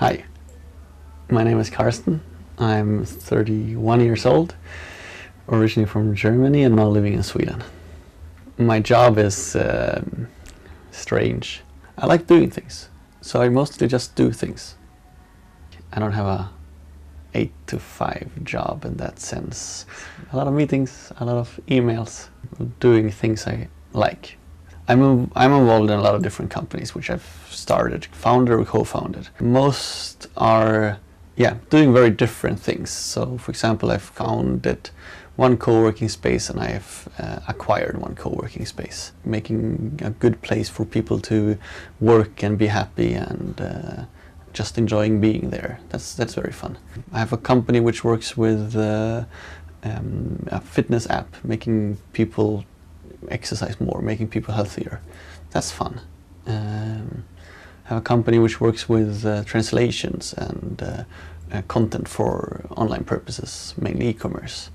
Hi, my name is Karsten. I'm 31 years old, originally from Germany and now living in Sweden. My job is strange. I like doing things, so I mostly just do things. I don't have a 8 to 5 job in that sense. A lot of meetings, a lot of emails, doing things I like. I'm involved in a lot of different companies which I've started, founded or co-founded. Most are doing very different things. So for example, I've founded one co-working space and I've acquired one co-working space, making a good place for people to work and be happy and just enjoying being there. That's very fun. I have a company which works with a fitness app, making people exercise more, making people healthier. That's fun. I have a company which works with translations and content for online purposes, mainly e-commerce.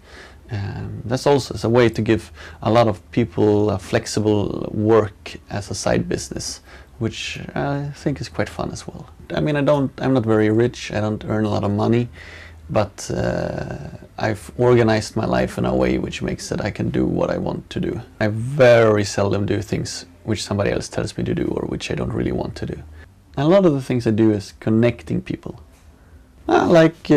That's also a way to give a lot of people flexible work as a side business, which I think is quite fun as well. I mean, I'm not very rich, I don't earn a lot of money, but I've organized my life in a way which makes that I can do what I want to do. I very seldom do things which somebody else tells me to do or which I don't really want to do. And a lot of the things I do is connecting people. I like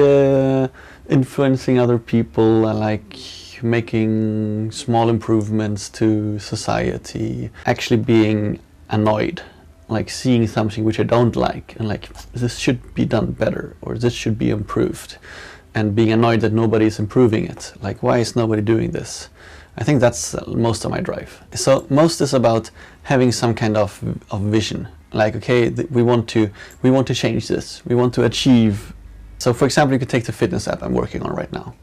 influencing other people, I like making small improvements to society, actually being annoyed. Like seeing something which I don't like and like, this should be done better or this should be improved, and being annoyed that nobody is improving it. Like, why is nobody doing this? I think that's most of my drive. So most is about having some kind of vision. Like, okay, we want to change this. We want to achieve. So for example, you could take the fitness app I'm working on right now.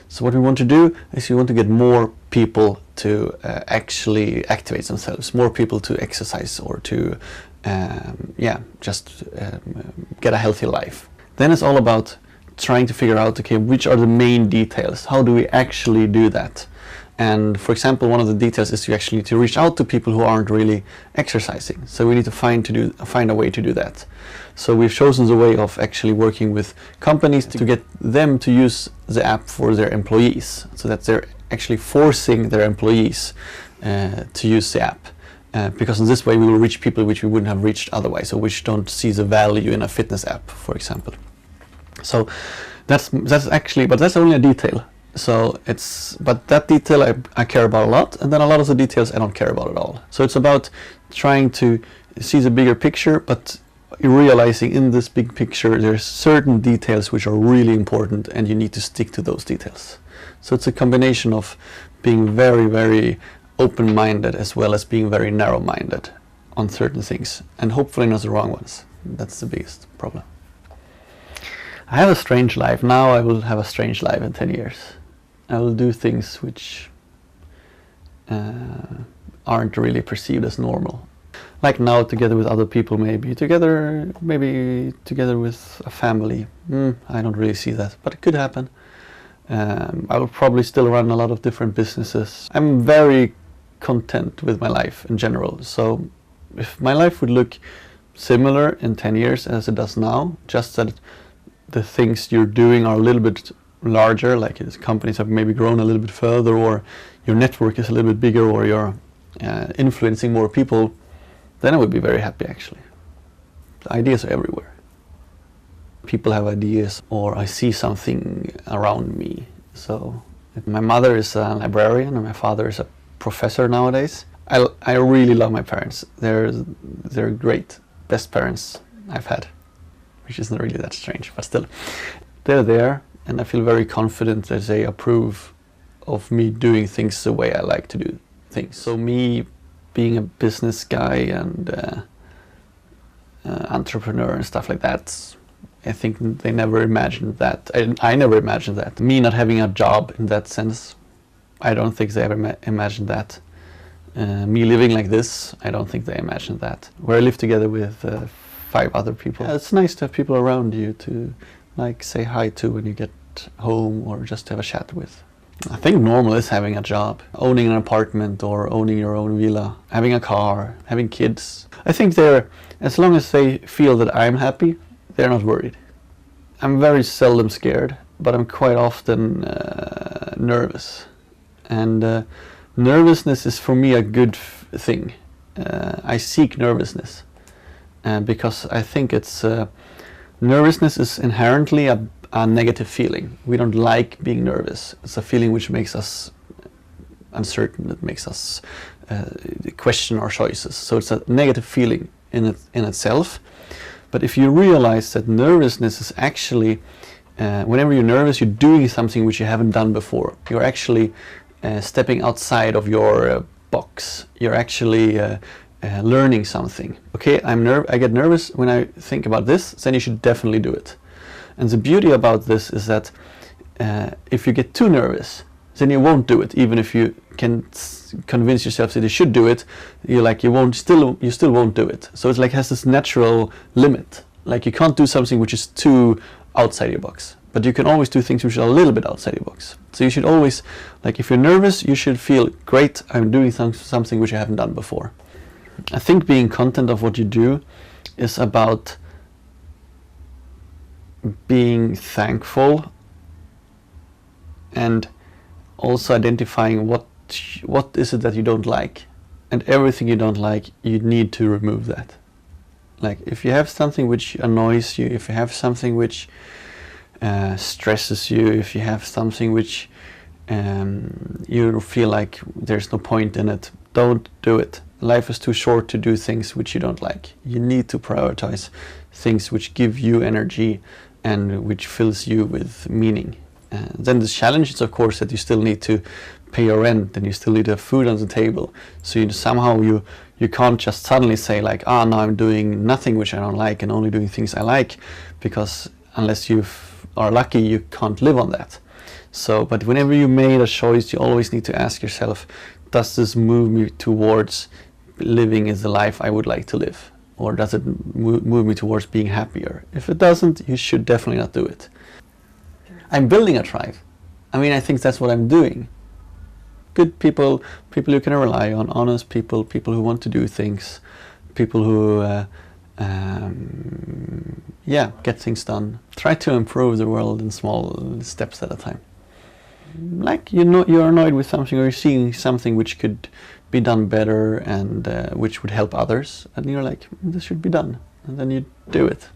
So what we want to do is we want to get more people to actually activate themselves, more people to exercise or to get a healthy life. Then it's all about trying to figure out, okay, which are the main details? How do we actually do that? And for example, one of the details is you actually need to reach out to people who aren't really exercising. So we need to find a way to do that. So we've chosen the way of actually working with companies to get them to use the app for their employees, so that they're actually forcing their employees to use the app. Because in this way we will reach people which we wouldn't have reached otherwise, or which don't see the value in a fitness app, for example. So that's actually, but that's only a detail. So but that detail I care about a lot, and then a lot of the details I don't care about at all. So it's about trying to see the bigger picture, but realizing in this big picture there's certain details which are really important and you need to stick to those details. So it's a combination of being very, very open-minded as well as being very narrow-minded on certain things, and hopefully not the wrong ones. That's the biggest problem. I have a strange life. Now I will have a strange life in 10 years. I will do things which aren't really perceived as normal. Like now, together with other people, maybe together with a family. I don't really see that, but it could happen. I will probably still run a lot of different businesses. I'm very content with my life in general. So if my life would look similar in 10 years as it does now, just that the things you're doing are a little bit larger, like companies have maybe grown a little bit further, or your network is a little bit bigger, or you're influencing more people, then I would be very happy actually. The ideas are everywhere. People have ideas, or I see something around me. So my mother is a librarian and my father is a professor nowadays. I really love my parents. They're great, best parents I've had, which isn't really that strange, but still. They're there, and I feel very confident that they approve of me doing things the way I like to do things. So me being a business guy and entrepreneur and stuff like that, I think they never imagined that. I never imagined that. Me not having a job in that sense, I don't think they ever imagined that. Me living like this, I don't think they imagined that. Where I live together with 5 other people. It's nice to have people around you to like say hi to when you get home, or just have a chat with. I think normal is having a job, owning an apartment or owning your own villa, having a car, having kids. I think as long as they feel that I'm happy, they're not worried. I'm very seldom scared, but I'm quite often nervous. And nervousness is for me a good thing. I seek nervousness because I think it's nervousness is inherently a negative feeling. We don't like being nervous. It's a feeling which makes us uncertain. It makes us question our choices. So it's a negative feeling in itself. But if you realize that nervousness is actually, whenever you're nervous, you're doing something which you haven't done before. You're actually stepping outside of your box. You're actually learning something. Okay, I get nervous when I think about this, then you should definitely do it. And the beauty about this is that if you get too nervous, then you won't do it. Even if you can convince yourself that you should do it, you still won't do it. So it's like has this natural limit. Like you can't do something which is too outside your box, but you can always do things which are a little bit outside your box. So you should always, like if you're nervous, you should feel great. I'm doing something which I haven't done before. I think being content of what you do is about being thankful and also identifying what is it that you don't like, and everything you don't like, you need to remove that. Like if you have something which annoys you, if you have something which stresses you, if you have something which you feel like there's no point in it, don't do it. Life is too short to do things which you don't like. You need to prioritize things which give you energy and which fills you with meaning. Then the challenge is of course that you still need to pay your rent and you still need to have food on the table. So you can't just suddenly say like, now I'm doing nothing which I don't like and only doing things I like, because unless you are lucky you can't live on that. So, but whenever you made a choice, you always need to ask yourself, does this move me towards living as the life I would like to live? Or does it move me towards being happier? If it doesn't, you should definitely not do it. I'm building a tribe. I mean, I think that's what I'm doing. Good people, people you can rely on, honest people, people who want to do things, people who, get things done. Try to improve the world in small steps at a time. Like you're annoyed with something, or you're seeing something which could be done better and which would help others, and you're like, this should be done, and then you do it.